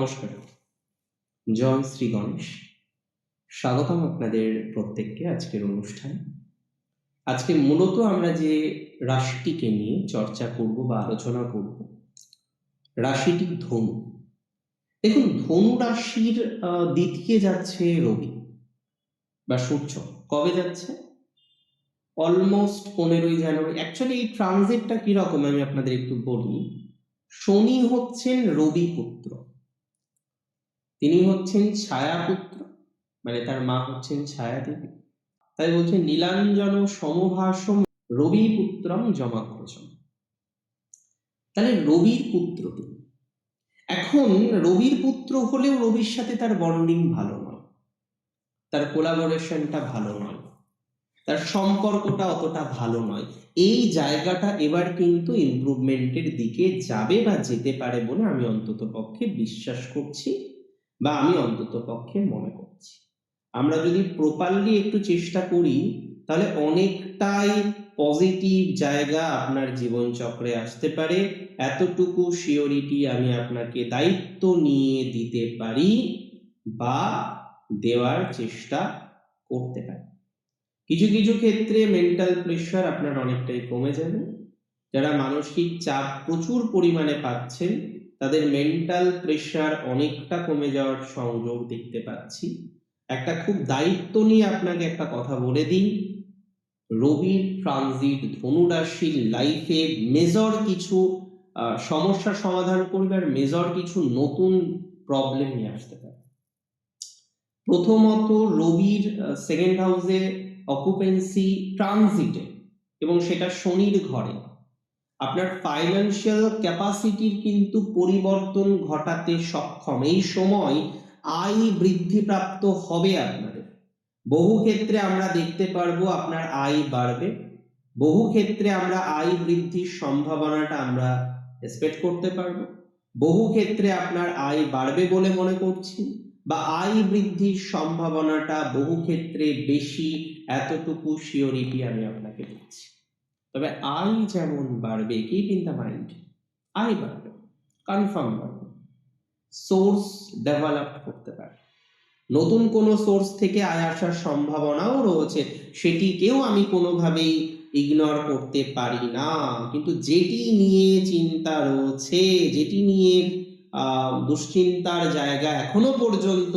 নমস্কার, জয় শ্রী গণেশ। স্বাগতম আপনাদের প্রত্যেককে আজকের অনুষ্ঠানে। আজকে মূলত আমরা যে রাশিটিকে নিয়ে চর্চা করব বা আলোচনা করব, রাশিটি ধনু। দেখুন, ধনু রাশির দ্বিতীয় যাচ্ছে রবি বা সূর্য। কবে যাচ্ছে? অলমোস্ট 15ই জানুয়ারি। অ্যাকচুয়ালি এই ট্রানজিটটা কিরকম আমি আপনাদের একটু বলি। শনি হচ্ছেন রবি পুত্র, তিনি হচ্ছেন ছায়া পুত্র, মানে তার মা হচ্ছেন ছায়া দেবী। তাই বলছে নীলাঞ্জন সমভাসম রবি পুত্রম যমাগ্রজম। তাহলে রবির পুত্র তিনি। এখন রবির পুত্র হলেও রবির সাথে তার বন্ডিং ভালো নয়, তার কোলাবোরেশনটা ভালো নয়, তার সম্পর্কটা অতটা ভালো নয়। এই জায়গাটা এবার কিন্তু ইমপ্রুভমেন্টের দিকে যাবে বা যেতে পারে বলে আমি অন্তত পক্ষে বিশ্বাস করছি বা আমি অন্তত পক্ষে মনে করছি। আমরা যদি প্রপারলি একটু চেষ্টা করি তাহলে অনেকটাই পজিটিভ জায়গা আপনার জীবনচক্রে আসতে পারে। এতটুকু শিওরিটি আমি আপনাকে দায়িত্ব নিয়ে দিতে পারি বা দেওয়ার চেষ্টা করতে পারি। কিছু কিছু ক্ষেত্রে মেন্টাল প্রেশার আপনার অনেকটাই কমে যাবে। যারা মানসিক চাপ প্রচুর পরিমাণে পাচ্ছেন তাদের মেন্টাল প্রেশার অনেকটা কমে যাওয়ার সংযোগ দেখতে পাচ্ছি। একটা খুব দায়িত্ব নিয়ে আপনাকে একটা কথা বলে দিই, রবির ট্রানজিট ধনু রাশির লাইফে মেজর কিছু সমস্যার সমাধান করবে আর মেজর কিছু নতুন প্রবলেম নিয়ে আসতে পারে। প্রথমত রবির সেকেন্ড হাউসে অকুপেন্সি ট্রানজিটে এবং সেটা শনির ঘরে আপনার ফাইন্যান্সিয়াল ক্যাপাসিটির কিন্তু পরিবর্তন ঘটাতে সক্ষম। এই সময় আয় বৃদ্ধিপ্রাপ্ত হবে আপনাদের। বহু ক্ষেত্রে আমরা দেখতে পারবো আপনার আয় বাড়বে, বহু ক্ষেত্রে আমরা আয় বৃদ্ধির সম্ভাবনাটা আমরা এক্সপেক্ট করতে পারবো, বহু ক্ষেত্রে আপনার আয় বাড়বে বলে মনে করছি বা আয় বৃদ্ধির সম্ভাবনাটা বহু ক্ষেত্রে বেশি, এতটুকু শিওরিটি আমি আপনাকে দিচ্ছি। তবে আয় যেমন বাড়বে, কিপ ইন দ্য মাইন্ড, আয় বাড়বে, কনফার্ম বাড়বে, সোর্স ডেভেলপ করতে পারে, নতুন কোনো সোর্স থেকে আয় আসার সম্ভাবনাও রয়েছে, সেটিকেও আমি কোনোভাবেই ইগনোর করতে পারি না। কিন্তু যেটি নিয়ে চিন্তা রয়েছে, যেটি নিয়ে দুশ্চিন্তার জায়গা এখনো পর্যন্ত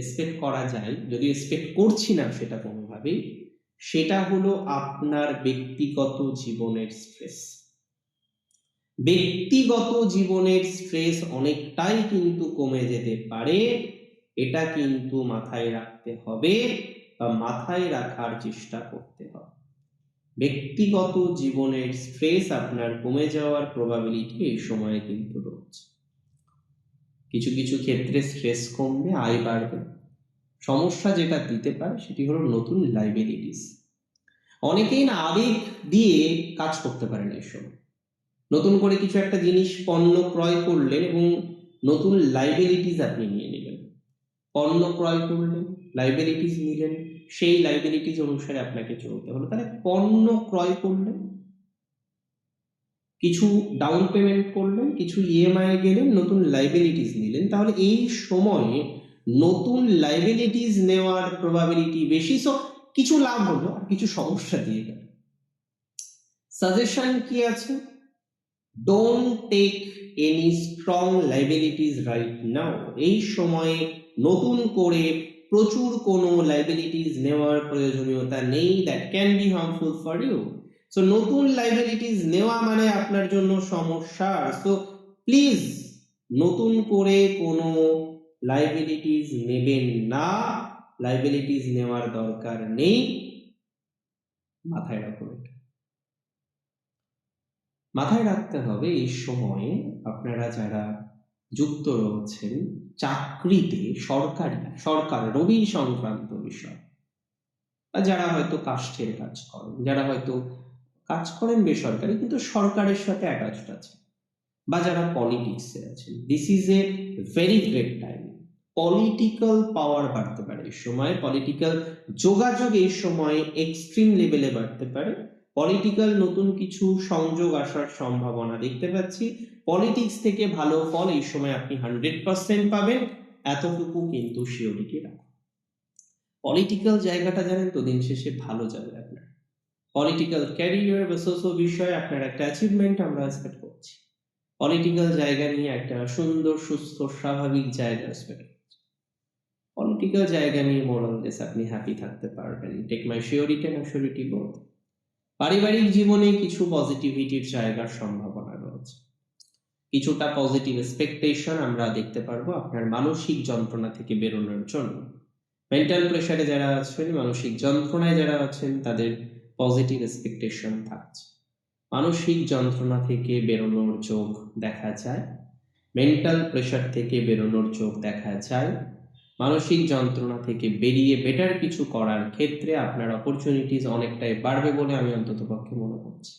এক্সপেক্ট করা যায়, যদি এক্সপেক্ট করছি না সেটা কোনোভাবেই, সেটা হলো আপনার ব্যক্তিগত জীবনের স্ট্রেস। ব্যক্তিগত জীবনের স্ট্রেস অনেকটাই কিন্তু কমে যেতে পারে, এটা কিন্তু মাথায় রাখতে হবে বা মাথায় রাখার চেষ্টা করতে হবে। ব্যক্তিগত জীবনের স্ট্রেস আপনার কমে যাওয়ার প্রবাবিলিটি এই সময়ে কিন্তু রয়েছে। কিছু কিছু ক্ষেত্রে স্ট্রেস কমবে, আয় বাড়বে। সমস্যা যেটা দিতে পারে সেটি হলো নতুন লাইবিলিটিস। অনেকেই না আবেগ দিয়ে কাজ করতে পারেন এই সময়। নতুন করে কিছু একটা জিনিস পণ্য ক্রয় করলেন এবং নতুন লাইবিলিটিস আপনি নিয়ে নিলেন। পণ্য ক্রয় করলেন, লাইবিলিটিস নিলেন, সেই লাইবিলিটিস অনুসারে আপনাকে চলতে হলো। তাহলে পণ্য ক্রয় করলেন, কিছু ডাউন পেমেন্ট করলেন, কিছু ইএমআই গেলেন, নতুন লাইবিলিটিস নিলেন। তাহলে এই সময়ে নতুন লাইবিলিটিস নেওয়ার প্রবাবিলিটি বেশি। সো কিছু লাভ হলো আর কিছু সমস্যা দিয়ে গেল। সাজেশন কি আছে? Don't take any strong liabilities right now. এই সময়ে নতুন করে প্রচুর কোনো লাইবিলিটিস নেওয়ার প্রয়োজনীয়তা নেই। That can be harmful for you. So নতুন লাইবিলিটিস নেওয়া মানে আপনার জন্য সমস্যা। সো প্লিজ নতুন করে কোনো লাইবিলিটিস নেবেন না, লাইবিলিটিস নেওয়ার দরকার নেই, মাথায় রাখুন। মাথায় রাখতে হবে এই সময়ে আপনারা যারা যুক্ত রয়েছেন চাকরিতে, সরকার রবি সংক্রান্ত বিষয়, বা যারা হয়তো কাষ্ঠের কাজ করেন, যারা হয়তো কাজ করেন বেসরকারি কিন্তু সরকারের সাথে অ্যাটাচড আছে, বা যারা পলিটিক্সে আছেন, this is a very great time. Political পাওয়ার বাড়তে পারে এই সময়, পলিটিক্যাল যোগাযোগ এই সময় এক্সট্রিম লেভেলে বাড়তে পারে। পলিটিক্যাল নতুন কিছু সংযোগ আসার সম্ভাবনা দেখতে পাচ্ছি। পলিটিক্স থেকে ভালো ফল এই সময় আপনি 100% পাবেন, এতটুকু কিন্তু শিওরিটি রাখুন। পলিটিক্যাল জায়গাটা জানেন তো দিন শেষে ভালো যাবে আপনার। পলিটিক্যাল ক্যারিয়ার বা বিষয়ে আপনার একটা অ্যাচিভমেন্ট আমরা এক্সপেক্ট করছি। পলিটিক্যাল জায়গা নিয়ে একটা সুন্দর, সুস্থ, স্বাভাবিক জায়গা এক্সপেক্ট করছি। পলিটিক্যাল জায়গা নিয়ে মোরাললেস আপনি হ্যাপি থাকতে পারবেন। Take my surety and assurity both. পারিবারিক জীবনে কিছু পজিটিভিটির জায়গার সম্ভাবনা রয়েছে। কিছুটা পজিটিভ এক্সপেকটেশন আমরা দেখতে পারবো আপনার মানসিক যন্ত্রণা থেকে বেরোনোর জন্য। মেন্টাল প্রেশারে যারা আছেন, মানসিক যন্ত্রণায় যারা আছেন, তাদের পজিটিভ এক্সপেকটেশন থাকছে। মানসিক যন্ত্রণা থেকে বেরোনোর যোগ দেখা যায়, মেন্টাল প্রেশার থেকে বেরোনোর যোগ দেখা যায়। মানসিক যন্ত্রণা থেকে বেরিয়ে বেটার কিছু করার ক্ষেত্রে আপনার অপরচুনিটিস অনেকটাই বাড়বে বলে আমি অন্ততপক্ষে মনে করছি।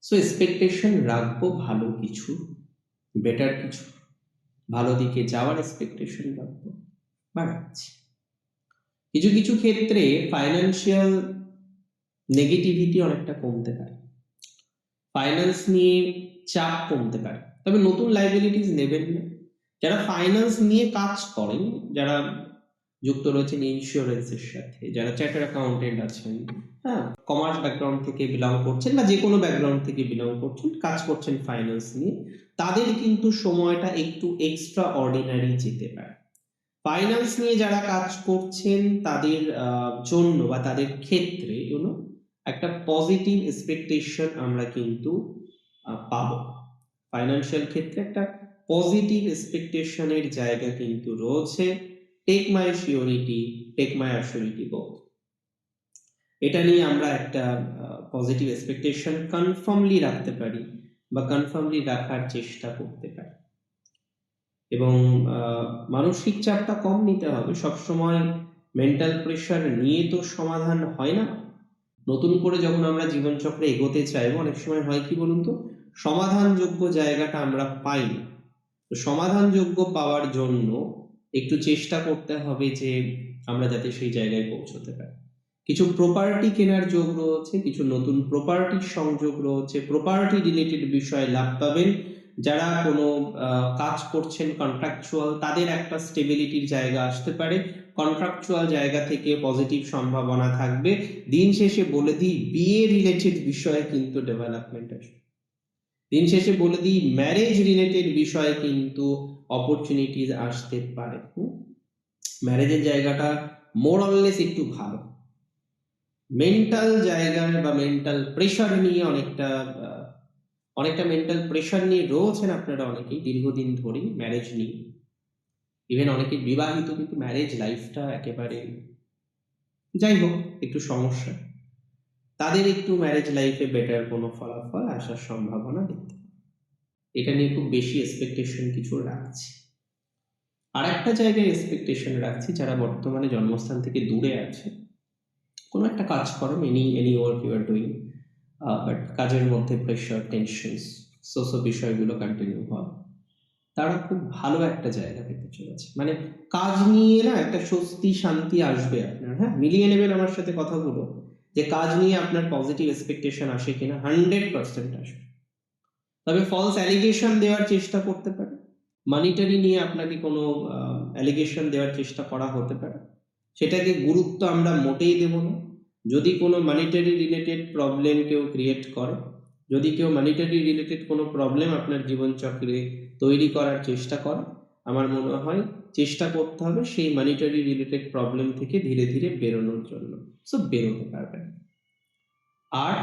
সো এক্সপেকটেশন রাখবো ভালো কিছু, বেটার কিছু, ভালো দিকে যাওয়ার এক্সপেকটেশন রাখবো, বাড়াচ্ছি। কিছু কিছু ক্ষেত্রে ফাইন্যান্সিয়াল নেগেটিভিটি অনেকটা কমতে পারে, ফাইন্যান্স নিয়ে চাপ কমতে পারে, তবে নতুন লাইবিলিটিস নেবেন না। যারা ফাইন্যান্স নিয়ে কাজ করেন, যারা যুক্ত রয়েছেন ইন্স্যুরেন্সের সাথে, যারা চার্টার অ্যাকাউন্টেন্ট আছেন, হ্যাঁ, কমার্স ব্যাকগ্রাউন্ড থেকে বিলং করছেন বা যে কোনো ব্যাকগ্রাউন্ড থেকে বিলং করছেন, কাজ করছেন ফাইন্যান্স নিয়ে, তাদের কিন্তু সময়টা একটু এক্সট্রা অর্ডিনারি যেতে পারে। ফাইন্যান্স নিয়ে যারা কাজ করছেন তাদের জন্য বা তাদের ক্ষেত্রে একটা পজিটিভ এক্সপেকটেশন আমরা কিন্তু পাবো। ফাইন্যান্সিয়াল ক্ষেত্রে একটা পজিটিভ এক্সপেকটেশনের জায়গা কিন্তু রয়েছে। Take my surety, take my assurity both. এটা নিয়ে আমরা একটা পজিটিভ এক্সপেকটেশন কনফার্মলি রাখতে পারি বা কনফার্মলি রাখার চেষ্টা করতে পারি। এবং মানসিক চাপটা কম নিতে হবে। সবসময় মেন্টাল প্রেশার নিয়ে তো সমাধান হয় না। নতুন করে যখন আমরা জীবনচক্রে এগোতে চাইবো, অনেক সময় হয় কি বলুন তো, সমাধানযোগ্য জায়গাটা আমরা পাই না। তো সমাধানযোগ্য পাওয়ার জন্য একটু চেষ্টা করতে হবে যে আমরা যাতে সেই জায়গায় পৌঁছতে পারি। কিছু প্রপার্টি কেনার যোগ রয়েছে, কিছু নতুন প্রপার্টির সংযোগ রয়েছে, প্রপার্টি রিলেটেড বিষয়ে লাভ পাবেন। যারা কোনো কাজ করছেন কন্ট্রাকচুয়াল, তাদের একটা স্টেবিলিটির জায়গা আসতে পারে। কন্ট্রাকচুয়াল জায়গা থেকে পজিটিভ সম্ভাবনা থাকবে। দিন শেষে বলে দিই, বিয়ে রিলেটেড বিষয়ে কিন্তু ডেভেলপমেন্ট আসবে। দিন শেষে বলে দিই, ম্যারেজ রিলেটেড বিষয়ে কিন্তু অপরচুনিটিজ আসতে পারে। ম্যারেজের জায়গাটা মোরাললেস একটু ভালো। মেন্টাল জায়গায় বা মেন্টাল প্রেশার নিয়ে অনেকটা মেন্টাল প্রেশার নিয়ে রয়েছেন আপনারা অনেকেই দীর্ঘদিন ধরেই ম্যারেজ নিয়ে। ইভেন অনেকে বিবাহিত কিন্তু ম্যারেজ লাইফটা একেবারে যাই হোক একটু সমস্যা। তাদের একটু ম্যারেজ লাইফে বেটার কোনো ফলাফল আসার সম্ভাবনা দেখতে পাই। এটা নিয়ে খুব বেশি এক্সপেকটেশন কিছু রাখছি। আর একটা জায়গায় এক্সপেকটেশন রাখছি, যারা বর্তমানে জন্মস্থান থেকে দূরে আছে, কোনো একটা কাজ করেন, any work you are doing, but কাজের মধ্যে প্রেশার, টেনশনস, বিষয়গুলো কন্টিনিউ হয়, তারা খুব ভালো একটা জায়গা পেতে চলেছে। মানে কাজ নিয়ে না একটা স্বস্তি, শান্তি আসবে আপনার। হ্যাঁ, মিলিয়ে নেবেন আমার সাথে কথাগুলো, যে কাজ নিয়ে আপনার পজিটিভ এক্সপেকটেশন আসে কিনা। 100% আসবে। তবে ফলস অ্যালিগেশন দেওয়ার চেষ্টা করতে পারে, মানিটারি নিয়ে আপনাকে কোনো অ্যালিগেশন দেওয়ার চেষ্টা করা হতে পারে, সেটাকে গুরুত্ব আমরা মোটেই দেব না। যদি কোনো মানিটারি রিলেটেড প্রবলেম কেউ ক্রিয়েট করে, যদি কেউ মানিটারি রিলেটেড কোনো প্রবলেম আপনার জীবনচক্রে তৈরি করার চেষ্টা করে, আমার মনে হয় চেষ্টা করতে হবে সেই মানিটারি রিলেটেড প্রবলেম থেকে ধীরে ধীরে বেরোনোর জন্য। সো বেরোতে পারবেন। আর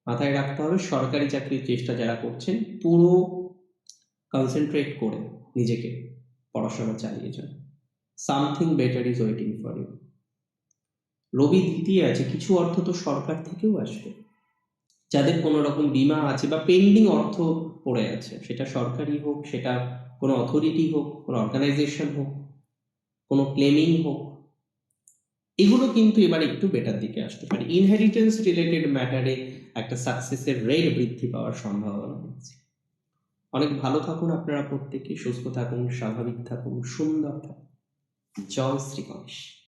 মাথায় রাখতে হবে, সরকারি চাকরির চেষ্টা যারা করছেন, পুরো কনসেন্ট্রেট করে নিজেকে পড়াশোনা চালিয়ে যান। Something better is waiting for you. Rabi দ্বিতীয় আছে, কিছু অর্থ তো সরকার থেকেও আসবে। যাদের কোনো রকম বীমা আছে বা পেন্ডিং অর্থ পড়ে আছে, সেটা সরকারি হোক, সেটা কোনো অথরিটি হোক, কোনো অর্গানাইজেশন হোক, কোনো ক্লেমিং হোক, এগুলো কিন্তু এবার একটু বেটার দিকে আসতে পারে। ইনহেরিটেন্স রিলেটেড ম্যাটারে একটা সাকসেসের রেট বৃদ্ধি পাওয়ার সম্ভাবনা আছে। অনেক ভালো থাকুন আপনারা প্রত্যেকে, সুস্থ থাকুন, স্বাভাবিক থাকুন, সুন্দর থাকুন। জয় শ্রী গণেশ।